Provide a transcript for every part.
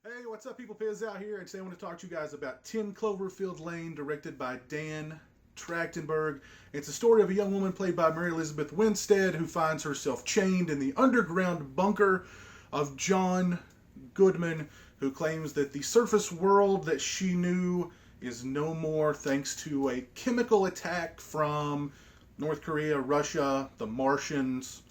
Hey, what's up, people? Piz out here, and today I want to talk to you guys about 10 Cloverfield Lane, directed by Dan Trachtenberg. It's a story of a young woman played by Mary Elizabeth Winstead who finds herself chained in the underground bunker of John Goodman, who claims that the surface world that she knew is no more thanks to a chemical attack from North Korea, Russia, the Martians,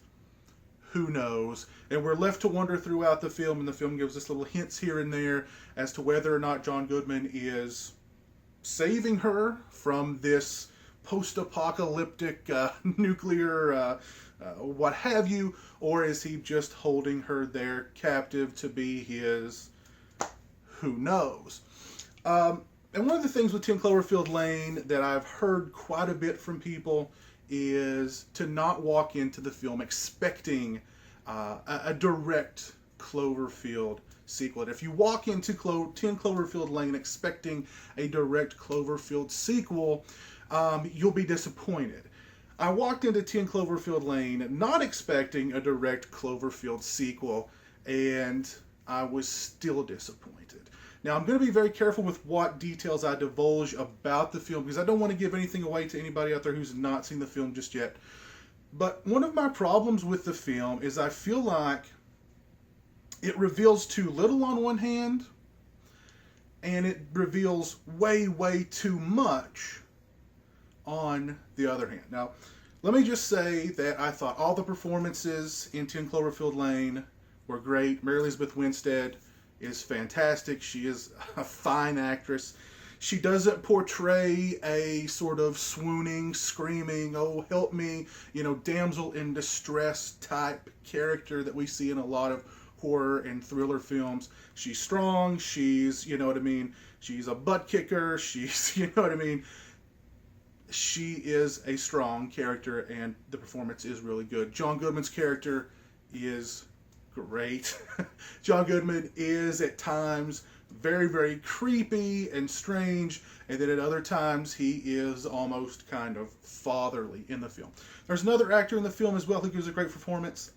who knows? And we're left to wonder throughout the film, and the film gives us little hints here and there as to whether or not John Goodman is saving her from this post-apocalyptic nuclear what have you, or is he just holding her there captive to be his who knows? And one of the things with 10 Cloverfield Lane that I've heard quite a bit from people is to not walk into the film expecting a direct Cloverfield sequel. And if you walk into 10 Cloverfield Lane expecting a direct Cloverfield sequel, you'll be disappointed. I walked into 10 Cloverfield Lane not expecting a direct Cloverfield sequel, and I was still disappointed. Now, I'm going to be very careful with what details I divulge about the film because I don't want to give anything away to anybody out there who's not seen the film just yet. But one of my problems with the film is I feel like it reveals too little on one hand, and it reveals way, way too much on the other hand. Now, let me just say that I thought all the performances in 10 Cloverfield Lane were great. Mary Elizabeth Winstead is fantastic. She is a fine actress. She doesn't portray a sort of swooning, screaming, oh, help me, damsel in distress type character that we see in a lot of horror and thriller films. She's strong. She's, she's a butt kicker. She's, she is a strong character, and the performance is really good. John Goodman's character is great. John Goodman is at times very, very creepy and strange, and then at other times he is almost kind of fatherly in the film. There's another actor in the film as well who gives a great performance.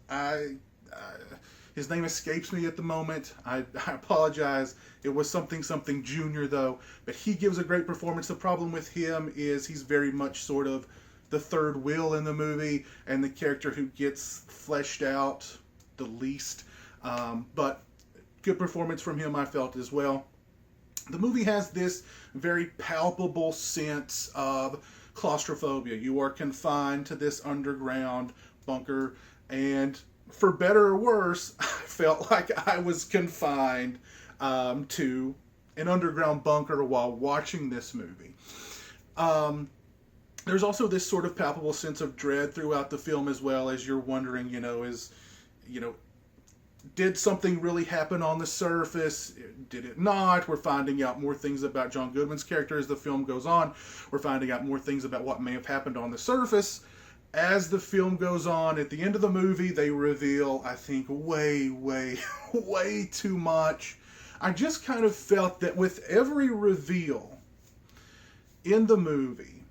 His name escapes me at the moment. I apologize. It was something Junior though, but he gives a great performance. The problem with him is he's very much sort of the third wheel in the movie and the character who gets fleshed out the least, but good performance from him I felt as well. The movie has this very palpable sense of claustrophobia. You are confined to this underground bunker, and for better or worse, I felt like I was confined to an underground bunker while watching this movie. There's also this sort of palpable sense of dread throughout the film as well, as you're wondering, did something really happen on the surface? Did it not? We're finding out more things about John Goodman's character as the film goes on. We're finding out more things about what may have happened on the surface. As the film goes on, at the end of the movie, they reveal, I think, way, way, way too much. I just kind of felt that with every reveal in the movie,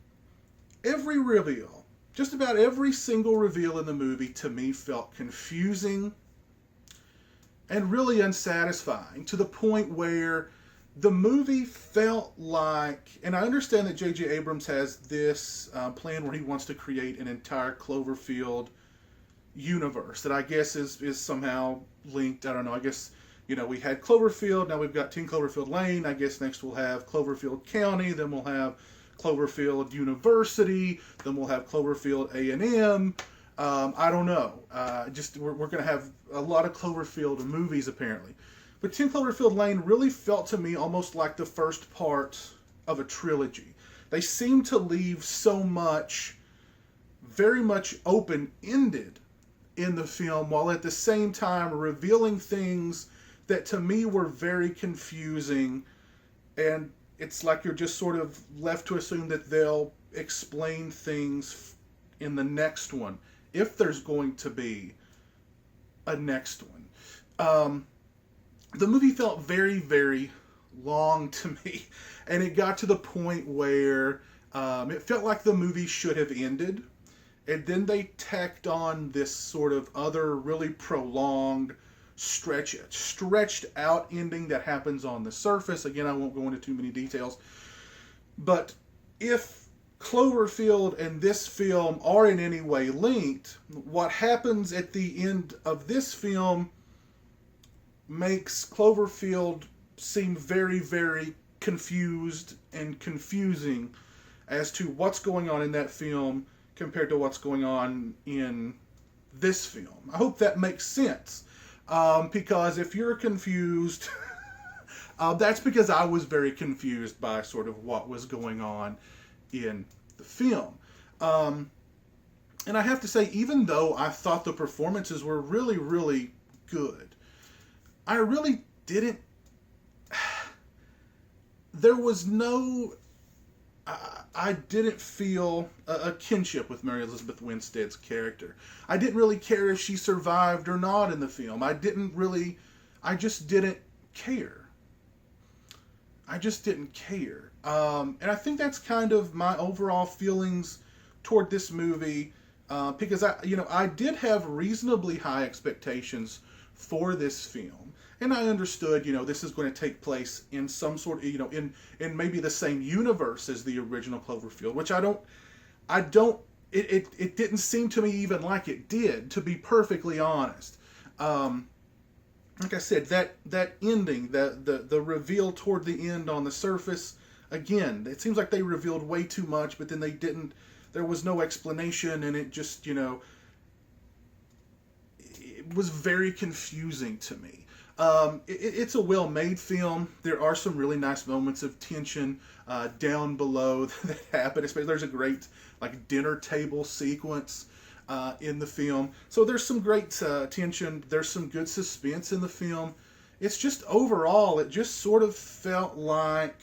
just about every single reveal in the movie to me felt confusing and really unsatisfying, to the point where the movie felt like, and I understand that J.J. Abrams has this plan where he wants to create an entire Cloverfield universe that I guess is somehow linked. I don't know. I guess, we had Cloverfield, now we've got 10 Cloverfield Lane. I guess next we'll have Cloverfield County, then we'll have Cloverfield University, then we'll have Cloverfield A&M. I don't know. We're going to have a lot of Cloverfield movies apparently. But 10 Cloverfield Lane really felt to me almost like the first part of a trilogy. They seem to leave so much, very much open-ended in the film, while at the same time revealing things that to me were very confusing. And it's like you're just sort of left to assume that they'll explain things in the next one, if there's going to be a next one. The movie felt very, very long to me, and it got to the point where it felt like the movie should have ended, and then they tacked on this sort of other really prolonged stretched out ending that happens on the surface. Again, I won't go into too many details. But if Cloverfield and this film are in any way linked, what happens at the end of this film makes Cloverfield seem very, very confused and confusing as to what's going on in that film compared to what's going on in this film. I hope that makes sense. Because if you're confused, that's because I was very confused by sort of what was going on in the film. And I have to say, even though I thought the performances were really, really good, I really didn't... There was no... I didn't feel a kinship with Mary Elizabeth Winstead's character. I didn't really care if she survived or not in the film. I just didn't care. I just didn't care. And I think that's kind of my overall feelings toward this movie, because I did have reasonably high expectations for this film. And I understood, this is going to take place in some sort of, in maybe the same universe as the original Cloverfield, which it didn't seem to me even like it did, to be perfectly honest. Like I said, that ending, the reveal toward the end on the surface, again, it seems like they revealed way too much, but then they didn't, there was no explanation, and it just, it was very confusing to me. It's a well-made film. There are some really nice moments of tension down below that happen. Especially there's a great dinner table sequence in the film. So there's some great tension. There's some good suspense in the film. It's just overall, it just sort of felt like...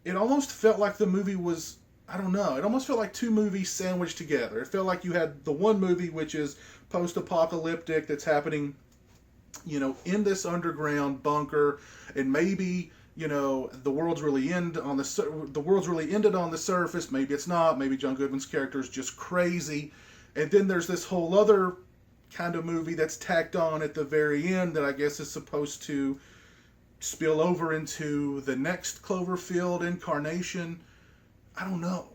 It almost felt like the movie was... I don't know. It almost felt like two movies sandwiched together. It felt like you had the one movie, which is post-apocalyptic, that's happening... in this underground bunker, and maybe, the world's really ended on the surface. Maybe it's not. Maybe John Goodman's character is just crazy. And then there's this whole other kind of movie that's tacked on at the very end that I guess is supposed to spill over into the next Cloverfield incarnation. I don't know.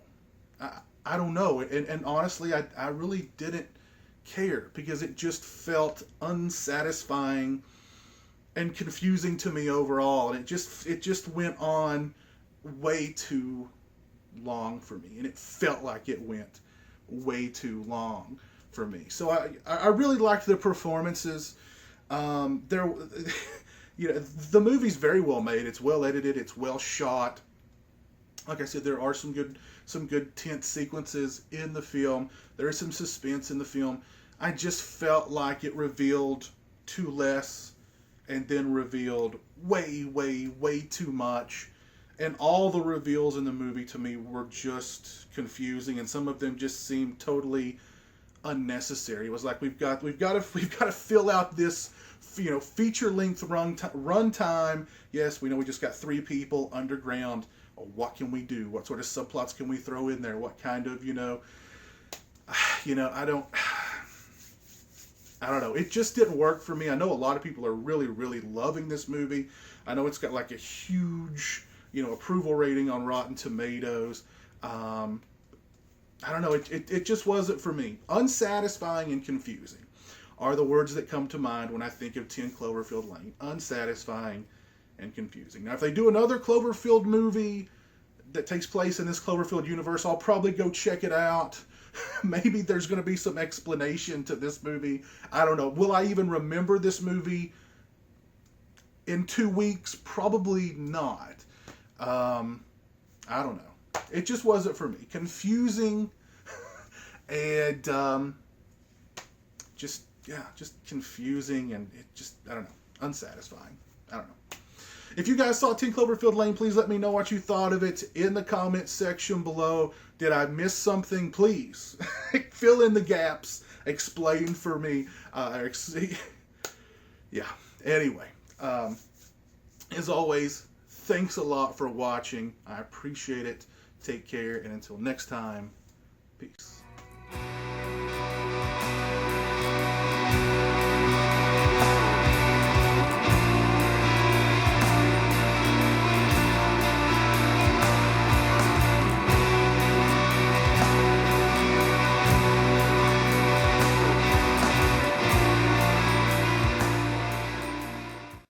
I don't know. And honestly, I really didn't care, because it just felt unsatisfying and confusing to me overall, and it just went on way too long for me, and it felt like it went way too long for me. So I really liked the performances. The movie's very well made. It's well edited. It's well shot. Like I said, there are some good tense sequences in the film. There is some suspense in the film. I just felt like it revealed too less, and then revealed way, way, way too much. And all the reveals in the movie to me were just confusing, and some of them just seemed totally unnecessary. It was like we've got to fill out this, feature-length run time. Yes, we know we just got 3 people underground. What can we do? What sort of subplots can we throw in there? What kind of, I don't know. It just didn't work for me. I know a lot of people are really, really loving this movie. I know it's got a huge, approval rating on Rotten Tomatoes. I don't know. It just wasn't for me. Unsatisfying and confusing are the words that come to mind when I think of 10 Cloverfield Lane. Unsatisfying and confusing. Now, if they do another Cloverfield movie that takes place in this Cloverfield universe, I'll probably go check it out. Maybe there's going to be some explanation to this movie. I don't know. Will I even remember this movie in 2 weeks? Probably not. I don't know. It just wasn't for me. Confusing and just confusing, and it just, I don't know, unsatisfying. I don't know. If you guys saw 10 Cloverfield Lane, please let me know what you thought of it in the comments section below. Did I miss something? Please fill in the gaps. Explain for me. Yeah. Anyway, as always, thanks a lot for watching. I appreciate it. Take care, and until next time, peace.